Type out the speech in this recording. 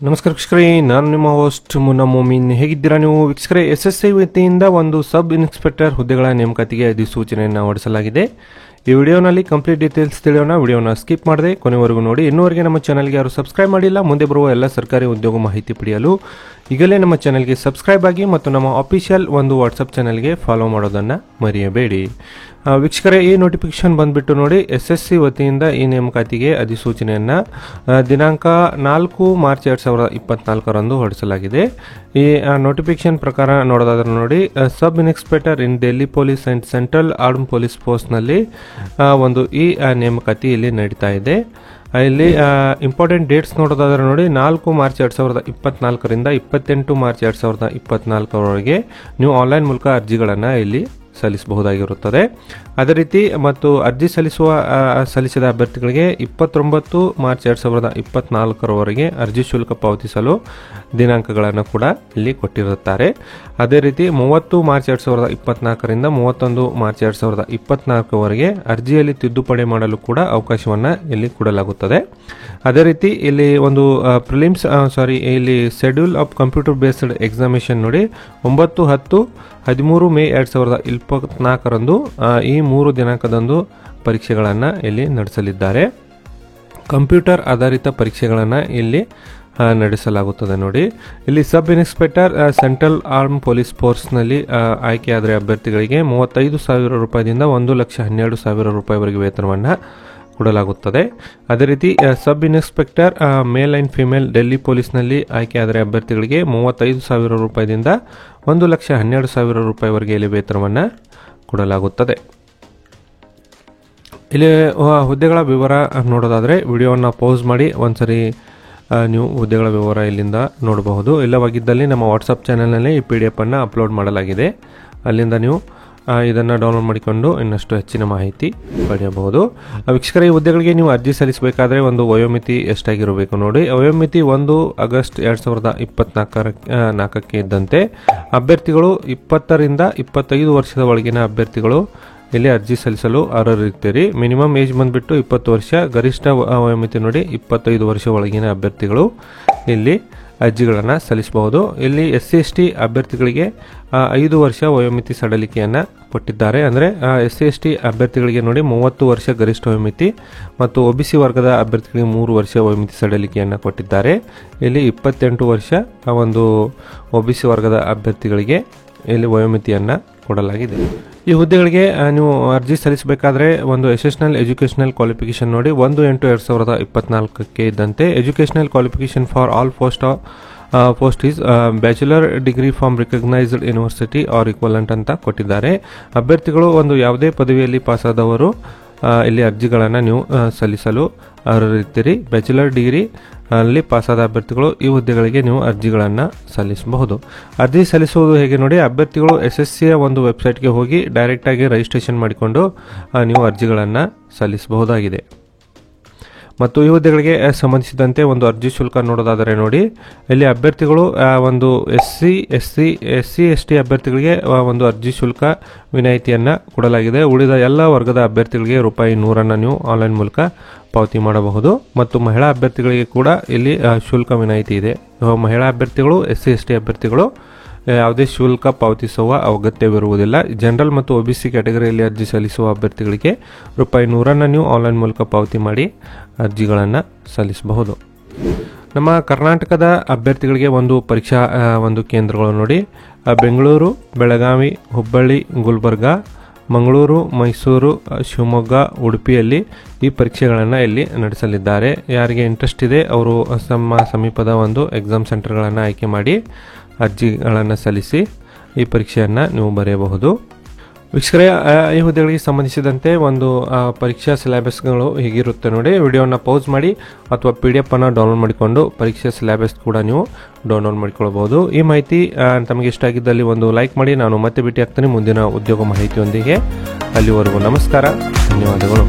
ನಮಸ್ಕಾರ ವೀಕ್ಷಕರೇ, ನಾನು ನಿಮ್ಮ ಹೋಸ್ಟ್ ಮುನ್ನಾ ಮೊಮಿನ್. ಹೇಗಿದ್ದೀರಾ ನೀವು ವೀಕ್ಷಕರೇ? SSC ವತಿಯಿಂದ ಒಂದು ಸಬ್ ಇನ್ಸ್ಪೆಕ್ಟರ್ ಹುದ್ದೆಗಳ ನೇಮಕಾತಿಗೆ ಅಧಿಸೂಚನೆಯನ್ನು ಹೊರಡಿಸಲಾಗಿದೆ. ಈ ವಿಡಿಯೋನಲ್ಲಿ ಕಂಪ್ಲೀಟ್ ಡೀಟೇಲ್ಸ್ ತಿಳಿಯೋಣ. ವಿಡಿಯೋನ ಸ್ಕಿಪ್ ಮಾಡದೆ ಕೊನೆವರೆಗೂ ನೋಡಿ. ಇನ್ನೂವರೆಗೆ ನಮ್ಮ ಚಾನಲ್ಗೆ ಯಾರು ಸಬ್ಸ್ಕ್ರೈಬ್ ಮಾಡಿಲ್ಲ, ಮುಂದೆ ಬರುವ ಎಲ್ಲ ಸರ್ಕಾರಿ ಉದ್ಯೋಗ ಮಾಹಿತಿ ಪಡೆಯಲು ಈಗಲೇ ನಮ್ಮ ಚಾನಲ್ಗೆ ಸಬ್ಸ್ಕ್ರೈಬ್ ಆಗಿ ಮತ್ತು ನಮ್ಮ ಅಫಿಷಿಯಲ್ ಒಂದು ವಾಟ್ಸಪ್ ಚಾನಲ್ಗೆ ಫಾಲೋ ಮಾಡೋದನ್ನು ಮರೆಯಬೇಡಿ. ವೀಕ್ಷಕರೇ, ಈ ನೋಟಿಫಿಕೇಶನ್ ಬಂದ್ಬಿಟ್ಟು ನೋಡಿ, SSC ವತಿಯಿಂದ ಈ ನೇಮಕಾತಿಗೆ ಅಧಿಸೂಚನೆಯನ್ನು ದಿನಾಂಕ 4 ಮಾರ್ಚ್ 2024 ಹೊರಡಿಸಲಾಗಿದೆ. ಈ ನೋಟಿಫಿಕೇಶನ್ ಪ್ರಕಾರ ನೋಡೋದಾದ್ರೆ ನೋಡಿ, sub inspector in Delhi police and central arm police ಫೋರ್ಸ್ನಲ್ಲಿ ಒಂದು ಈ ನೇಮಕಾತಿ ಇಲ್ಲಿ ನಡೀತಾ ಇದೆ. ಇಲ್ಲಿ ಇಂಪಾರ್ಟೆಂಟ್ ಡೇಟ್ಸ್ ನೋಡೋದಾದ್ರೆ ನೋಡಿ, 4 ಮಾರ್ಚ್ 2024 28 ಮಾರ್ಚ್ 2024 ನೀವು ಆನ್ಲೈನ್ ಮೂಲಕ ಅರ್ಜಿಗಳನ್ನು ಇಲ್ಲಿ ಸಲ್ಲಿಸಬಹುದಾಗಿರುತ್ತದೆ. ಅದೇ ರೀತಿ ಮತ್ತು ಅರ್ಜಿ ಸಲ್ಲಿಸಿದ ಅಭ್ಯರ್ಥಿಗಳಿಗೆ 29 ಮಾರ್ಚ್ 2024 ಅರ್ಜಿ ಶುಲ್ಕ ಪಾವತಿಸಲು ದಿನಾಂಕಗಳನ್ನು ಕೂಡ ಇಲ್ಲಿ ಕೊಟ್ಟಿರುತ್ತಾರೆ. ಅದೇ ರೀತಿ 30 ಮಾರ್ಚ್ 2024 31 ಮಾರ್ಚ್ 2024 ಅರ್ಜಿಯಲ್ಲಿ ತಿದ್ದುಪಡಿ ಮಾಡಲು ಕೂಡ ಅವಕಾಶವನ್ನು ಇಲ್ಲಿ ಕೊಡಲಾಗುತ್ತದೆ. ಅದೇ ರೀತಿ ಇಲ್ಲಿ ಒಂದು ಇಲ್ಲಿ schedule of computer based examination ನೋಡಿ, 9, 10, 13 ಮೇ 2024 ಈ 3 ದಿನಾಂಕದಂದು ಪರೀಕ್ಷೆಗಳನ್ನು ಇಲ್ಲಿ ನಡೆಸಲಿದ್ದಾರೆ. ಕಂಪ್ಯೂಟರ್ ಆಧಾರಿತ ಪರೀಕ್ಷೆಗಳನ್ನು ಇಲ್ಲಿ ನಡೆಸಲಾಗುತ್ತದೆ. ನೋಡಿ, ಇಲ್ಲಿ sub inspector central arm police ಫೋರ್ಸ್ನಲ್ಲಿ ಆಯ್ಕೆಯಾದರೆ ಅಭ್ಯರ್ಥಿಗಳಿಗೆ 35,000 ರೂಪಾಯಿದಿಂದ 1,12,000 ರೂಪಾಯಿವರೆಗೆ ವೇತನವನ್ನು ಕೊಡಲಾಗುತ್ತದೆ. ಅದೇ ರೀತಿ sub inspector male and female Delhi ಪೊಲೀಸ್ನಲ್ಲಿ ಆಯ್ಕೆಯಾದರೆ ಅಭ್ಯರ್ಥಿಗಳಿಗೆ 35,000 ರೂಪಾಯಿದಿಂದ 1,12,000 ರೂಪಾಯಿವರೆಗೆ ಇಲ್ಲಿ ವೇತನವನ್ನು ಕೊಡಲಾಗುತ್ತದೆ. ಇಲ್ಲಿ ಹುದ್ದೆಗಳ ವಿವರ ನೋಡೋದಾದರೆ ವಿಡಿಯೋವನ್ನು ಪೌಸ್ ಮಾಡಿ ಒಂದ್ಸರಿ ನೀವು ಹುದ್ದೆಗಳ ವಿವರ ಇಲ್ಲಿಂದ ನೋಡಬಹುದು. ಇಲ್ಲವಾಗಿದ್ದಲ್ಲಿ ನಮ್ಮ ವಾಟ್ಸಪ್ ಚಾನಲ್ನಲ್ಲಿ ಈ PDF ಅನ್ನು ಅಪ್ಲೋಡ್ ಮಾಡಲಾಗಿದೆ. ಅಲ್ಲಿಂದ ನೀವು ಇದನ್ನು ಡೌನ್ಲೋಡ್ ಮಾಡಿಕೊಂಡು ಇನ್ನಷ್ಟು ಹೆಚ್ಚಿನ ಮಾಹಿತಿ ಪಡೆಯಬಹುದು. ವೀಕ್ಷಕರ, ಈ ಹುದ್ದೆಗಳಿಗೆ ನೀವು ಅರ್ಜಿ ಸಲ್ಲಿಸಬೇಕಾದ್ರೆ ಒಂದು ವಯೋಮಿತಿ ಎಷ್ಟಾಗಿರಬೇಕು ನೋಡಿ. ವಯೋಮಿತಿ 1 ಆಗಸ್ಟ್ 2024 ಇದ್ದಂತೆ ಅಭ್ಯರ್ಥಿಗಳು 20 ರಿಂದ 25 ವರ್ಷದ ಒಳಗಿನ ಅಭ್ಯರ್ಥಿಗಳು ಇಲ್ಲಿ ಅರ್ಜಿ ಸಲ್ಲಿಸಲು ಅರ್ಹರಿರ್ತೀರಿ. ಮಿನಿಮಮ್ ಏಜ್ ಬಂದ್ಬಿಟ್ಟು 20 ವರ್ಷ, ಗರಿಷ್ಠ ವಯೋಮಿತಿ ನೋಡಿ 25 ವರ್ಷ ಒಳಗಿನ ಅಭ್ಯರ್ಥಿಗಳು ಇಲ್ಲಿ ಅರ್ಜಿಗಳನ್ನು ಸಲ್ಲಿಸಬಹುದು. ಇಲ್ಲಿ SC/ST ಅಭ್ಯರ್ಥಿಗಳಿಗೆ 5 ವರ್ಷ ವಯೋಮಿತಿ ಸಡಲಿಕೆಯನ್ನು ಕೊಟ್ಟಿದ್ದಾರೆ. ಅಂದರೆ SC/ST ಅಭ್ಯರ್ಥಿಗಳಿಗೆ ನೋಡಿ 30 ವರ್ಷ ಗರಿಷ್ಠ ವಯೋಮಿತಿ ಮತ್ತು OBC ವರ್ಗದ ಅಭ್ಯರ್ಥಿಗಳಿಗೆ 3 ವರ್ಷ ವಯೋಮಿತಿ ಸಡಲಿಕೆಯನ್ನು ಕೊಟ್ಟಿದ್ದಾರೆ. ಇಲ್ಲಿ 28 ವರ್ಷ ಒಂದು OBC ವರ್ಗದ ಅಭ್ಯರ್ಥಿಗಳಿಗೆ ಇಲ್ಲಿ ವಯೋಮಿತಿಯನ್ನು ಕೊಡಲಾಗಿದೆ. ಈ ಹುದ್ದೆಗಳಿಗೆ ನೀವು ಅರ್ಜಿ ಸಲ್ಲಿಸಬೇಕಾದ್ರೆ ಒಂದು ಎಜುಕೇಷನಲ್ ಕ್ವಾಲಿಫಿಕೇಶನ್ ನೋಡಿ, 1/8/2024 ಇದ್ದಂತೆ educational qualification for all post is bachelor degree from recognised university or equivalent ಅಂತ ಕೊಟ್ಟಿದ್ದಾರೆ. ಅಭ್ಯರ್ಥಿಗಳು ಒಂದು ಯಾವುದೇ ಪದವಿಯಲ್ಲಿ ಪಾಸಾದವರು ಇಲ್ಲಿ ಅರ್ಜಿಗಳನ್ನು ನೀವು ಸಲ್ಲಿಸಲು ಅರ್ಹರಿರ್ತೀರಿ. ಬ್ಯಾಚುಲರ್ ಡಿಗ್ರಿ ಅಲ್ಲಿ ಪಾಸಾದ ಅಭ್ಯರ್ಥಿಗಳು ಈ ಹುದ್ದೆಗಳಿಗೆ ನೀವು ಅರ್ಜಿಗಳನ್ನು ಸಲ್ಲಿಸಬಹುದು. ಅರ್ಜಿ ಸಲ್ಲಿಸುವುದು ಹೇಗೆ ನೋಡಿ, ಅಭ್ಯರ್ಥಿಗಳು SSCಯ ಒಂದು ವೆಬ್ಸೈಟ್ಗೆ ಹೋಗಿ ಡೈರೆಕ್ಟಾಗಿ ರಿಜಿಸ್ಟ್ರೇಷನ್ ಮಾಡಿಕೊಂಡು ನೀವು ಅರ್ಜಿಗಳನ್ನು ಸಲ್ಲಿಸಬಹುದಾಗಿದೆ. ಮತ್ತು ಈ ಹುದ್ದೆಗಳಿಗೆ ಸಂಬಂಧಿಸಿದಂತೆ ಒಂದು ಅರ್ಜಿ ಶುಲ್ಕ ನೋಡೋದಾದರೆ ನೋಡಿ, ಇಲ್ಲಿ ಅಭ್ಯರ್ಥಿಗಳು ಒಂದು SC/ST ಅಭ್ಯರ್ಥಿಗಳಿಗೆ ಒಂದು ಅರ್ಜಿ ಶುಲ್ಕ ವಿನಾಯಿತಿಯನ್ನು ಕೊಡಲಾಗಿದೆ. ಉಳಿದ ಎಲ್ಲ ವರ್ಗದ ಅಭ್ಯರ್ಥಿಗಳಿಗೆ ₹100 ನೀವು ಆನ್ಲೈನ್ ಮೂಲಕ ಪಾವತಿ ಮಾಡಬಹುದು. ಮತ್ತು ಮಹಿಳಾ ಅಭ್ಯರ್ಥಿಗಳಿಗೆ ಕೂಡ ಇಲ್ಲಿ ಶುಲ್ಕ ವಿನಾಯಿತಿ ಇದೆ. ಮಹಿಳಾ ಅಭ್ಯರ್ಥಿಗಳು SC/ST ಅಭ್ಯರ್ಥಿಗಳು ಯಾವುದೇ ಶುಲ್ಕ ಪಾವತಿಸುವ ಅಗತ್ಯವಿರುವುದಿಲ್ಲ. ಜನರಲ್ ಮತ್ತು OBC ಕ್ಯಾಟಗರಿಯಲ್ಲಿ ಅರ್ಜಿ ಸಲ್ಲಿಸುವ ಅಭ್ಯರ್ಥಿಗಳಿಗೆ ₹100 ನೀವು ಆನ್ಲೈನ್ ಮೂಲಕ ಪಾವತಿ ಮಾಡಿ ಅರ್ಜಿಗಳನ್ನು ಸಲ್ಲಿಸಬಹುದು. ನಮ್ಮ ಕರ್ನಾಟಕದ ಅಭ್ಯರ್ಥಿಗಳಿಗೆ ಒಂದು ಪರೀಕ್ಷಾ ಒಂದು ಕೇಂದ್ರಗಳು ನೋಡಿ, ಬೆಂಗಳೂರು, ಬೆಳಗಾವಿ, ಹುಬ್ಬಳ್ಳಿ, ಗುಲ್ಬರ್ಗ, ಮಂಗಳೂರು, ಮೈಸೂರು, ಶಿವಮೊಗ್ಗ, ಉಡುಪಿಯಲ್ಲಿ ಈ ಪರೀಕ್ಷೆಗಳನ್ನು ಇಲ್ಲಿ ನಡೆಸಲಿದ್ದಾರೆ. ಯಾರಿಗೆ ಇಂಟ್ರೆಸ್ಟ್ ಇದೆ ಅವರು ತಮ್ಮ ಸಮೀಪದ ಒಂದು ಎಕ್ಸಾಮ್ ಸೆಂಟರ್ಗಳನ್ನು ಆಯ್ಕೆ ಮಾಡಿ ಅರ್ಜಿಗಳನ್ನು ಸಲ್ಲಿಸಿ ಈ ಪರೀಕ್ಷೆಯನ್ನು ನೀವು ಬರೆಯಬಹುದು. ವೀಕ್ಷಕರೇ, ಈ ಹುದ್ದೆಗಳಿಗೆ ಸಂಬಂಧಿಸಿದಂತೆ ಒಂದು ಪರೀಕ್ಷಾ ಸಿಲೆಬಸ್ಗಳು ಹೀಗಿರುತ್ತೆ ನೋಡಿ. ವಿಡಿಯೋನ ಪೌಸ್ ಮಾಡಿ ಅಥವಾ PDF ಅನ್ನು ಡೌನ್ಲೋಡ್ ಮಾಡಿಕೊಂಡು ಪರೀಕ್ಷಾ ಸಿಲೆಬಸ್ ಕೂಡ ನೀವು ಡೌನ್ಲೋಡ್ ಮಾಡಿಕೊಳ್ಳಬಹುದು. ಈ ಮಾಹಿತಿ ತಮಗೆ ಇಷ್ಟ ಆಗಿದ್ದಲ್ಲಿ ಒಂದು ಲೈಕ್ ಮಾಡಿ. ನಾನು ಮತ್ತೆ ಭೇಟಿ ಆಗ್ತೀನಿ ಮುಂದಿನ ಉದ್ಯೋಗ ಮಾಹಿತಿಯೊಂದಿಗೆ. ಅಲ್ಲಿವರೆಗೂ ನಮಸ್ಕಾರ, ಧನ್ಯವಾದಗಳು.